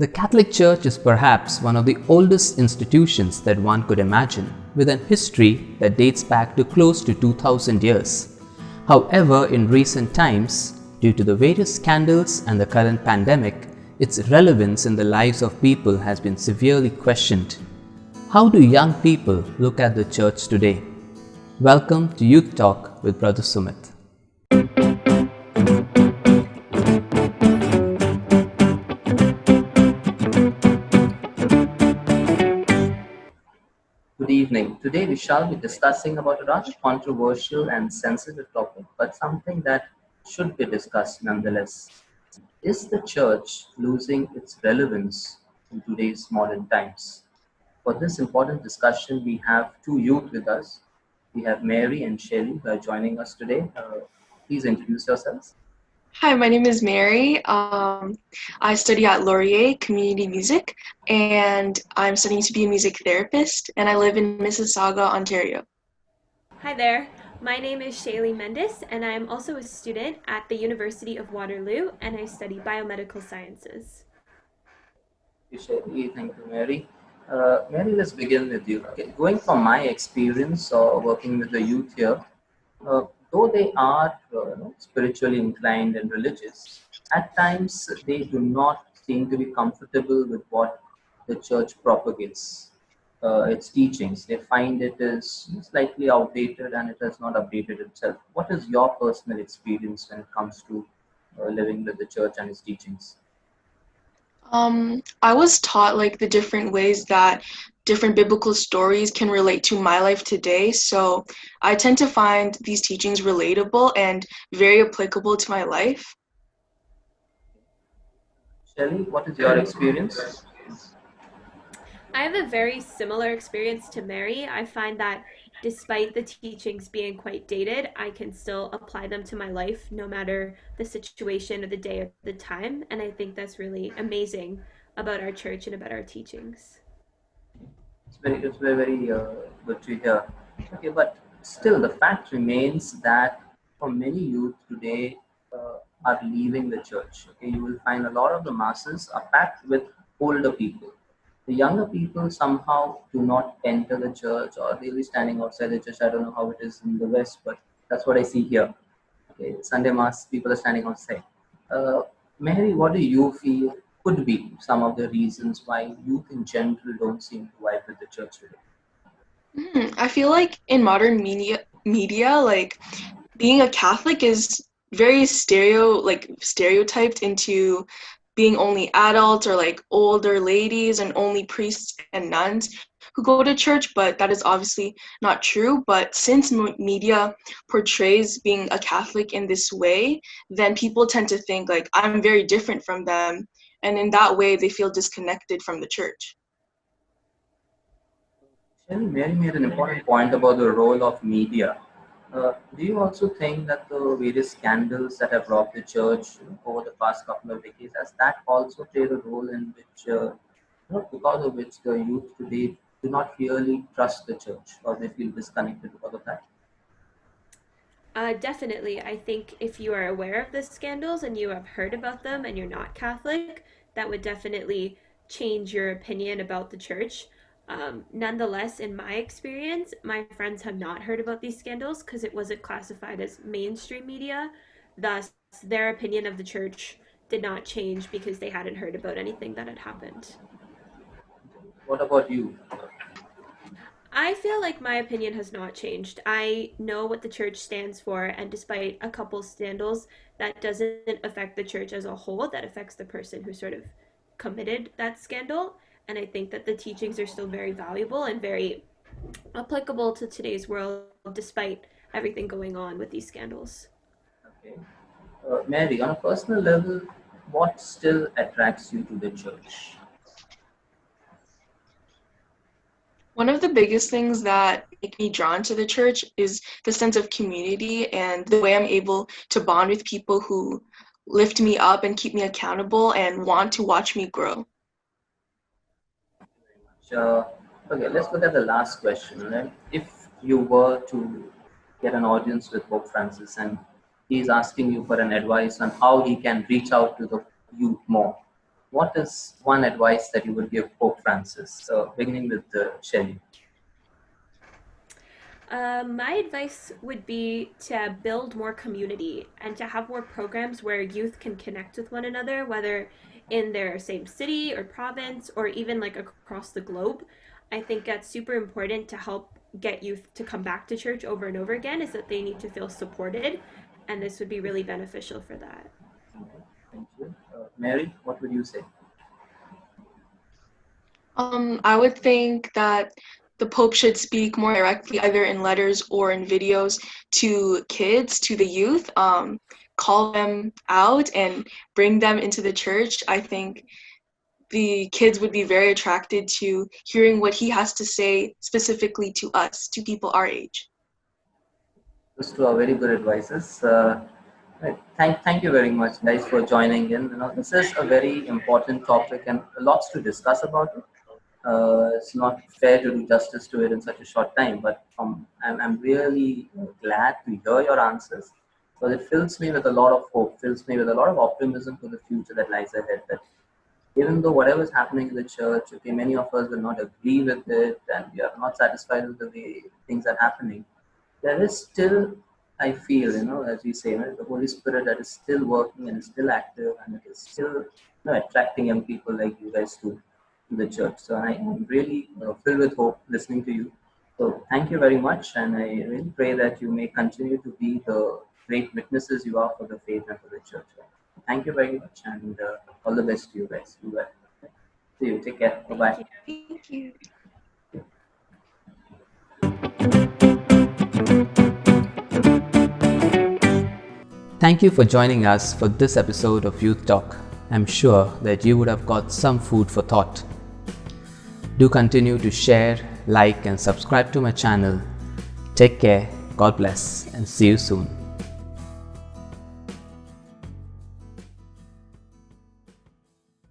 The Catholic Church is perhaps one of the oldest institutions that one could imagine, with an history that dates back to close to 2000 years. However, in recent times, due to the various scandals and the current pandemic, its relevance in the lives of people has been severely questioned. How do young people look at the church today? Welcome to Youth Talk with Brother Sumit. Good evening. Today we shall be discussing about a rather controversial and sensitive topic, but something that should be discussed nonetheless. Is the church losing its relevance in today's modern times? For this important discussion, we have two youth with us. We have Mary and Shelley who are joining us today. Please introduce yourselves. Hi, my name is Mary. I study at Laurier Community Music, and I'm studying to be a music therapist, and I live in Mississauga, Ontario. Hi there, my name is Shaylee Mendes, and I am also a student at the University of Waterloo, and I study biomedical sciences. You, Shelley. Thank you, Mary. Mary, let's begin with you. Okay, going from my experience working with the youth here, though they are spiritually inclined and religious, at times they do not seem to be comfortable with what the church propagates, its teachings. They find it is slightly outdated and it has not updated itself. What is your personal experience when it comes to living with the church and its teachings? I was taught like the different ways that different biblical stories can relate to my life today, so I tend to find these teachings relatable and very applicable to my life. Shelley, what is your experience? I have a very similar experience to Mary. I find that despite the teachings being quite dated, I can still apply them to my life no matter the situation or the day or the time. And I think that's really amazing about our church and about our teachings. It's very good to hear. Okay, but still, the fact remains that for many youth today are leaving the church. Okay, you will find a lot of the masses are packed with older people. The younger people somehow do not enter the church, or they'll be standing outside the church. I don't know how it is in the West, but that's what I see here. Okay, Sunday mass, people are standing outside. Uh, Mary, what do you feel could be some of the reasons why youth in general don't seem to vibe with the church today? I feel like in modern media, like being a Catholic is very stereotyped into being only adults or like older ladies and only priests and nuns who go to church, but that is obviously not true. But since media portrays being a Catholic in this way, then people tend to think like I'm very different from them, and in that way they feel disconnected from the church. Shelley, Mary made an important point about the role of media. Do you also think that the various scandals that have rocked the church over the past couple of decades, has that also played a role in which, because of which the youth today do not really trust the church or they feel disconnected because of that? Definitely. I think if you are aware of the scandals and you have heard about them and you're not Catholic, that would definitely change your opinion about the church. Nonetheless, in my experience, my friends have not heard about these scandals because it wasn't classified as mainstream media. Thus, their opinion of the church did not change because they hadn't heard about anything that had happened. What about you? I feel like my opinion has not changed. I know what the church stands for, and despite a couple scandals, that doesn't affect the church as a whole. That affects the person who sort of committed that scandal. And I think that the teachings are still very valuable and very applicable to today's world, despite everything going on with these scandals. Okay. Mary, on a personal level, what still attracts you to the church? One of the biggest things that make me drawn to the church is the sense of community and the way I'm able to bond with people who lift me up and keep me accountable and want to watch me grow. Sure. Okay, let's look at the last question. Right? If you were to get an audience with Pope Francis and he's asking you for an advice on how he can reach out to the youth more, what is one advice that you would give Pope Francis? So, beginning with Shelley. My advice would be to build more community and to have more programs where youth can connect with one another, whether in their same city or province or even like across the globe. I think that's super important to help get youth to come back to church over and over again, is that they need to feel supported, and this would be really beneficial for that. Okay, thank you. Mary, what would you say? I would think that the Pope should speak more directly, either in letters or in videos, to kids, to the youth, call them out and bring them into the church. I think the kids would be very attracted to hearing what he has to say specifically to us, to people our age. Those two are very good advices. Right. Thank you very much, guys, for joining in. This is a very important topic and lots to discuss about it. It's not fair to do justice to it in such a short time, but I'm really glad to hear your answers, because it fills me with a lot of hope, fills me with a lot of optimism for the future that lies ahead. That even though whatever is happening in the church, okay, many of us will not agree with it and we are not satisfied with the way things are happening, there is still, I feel, as we say, the Holy Spirit that is still working and is still active, and it is still attracting young people like you guys to the church. So I am really filled with hope listening to you. So thank you very much, and I really pray that you may continue to be the great witnesses you are for the faith and for the church. Thank you very much, and all the best to you guys. You well. See you. Take care. Bye bye. Thank you. Thank you for joining us for this episode of Youth Talk. I'm sure that you would have got some food for thought. Do continue to share, like, and subscribe to my channel. Take care, God bless, and see you soon.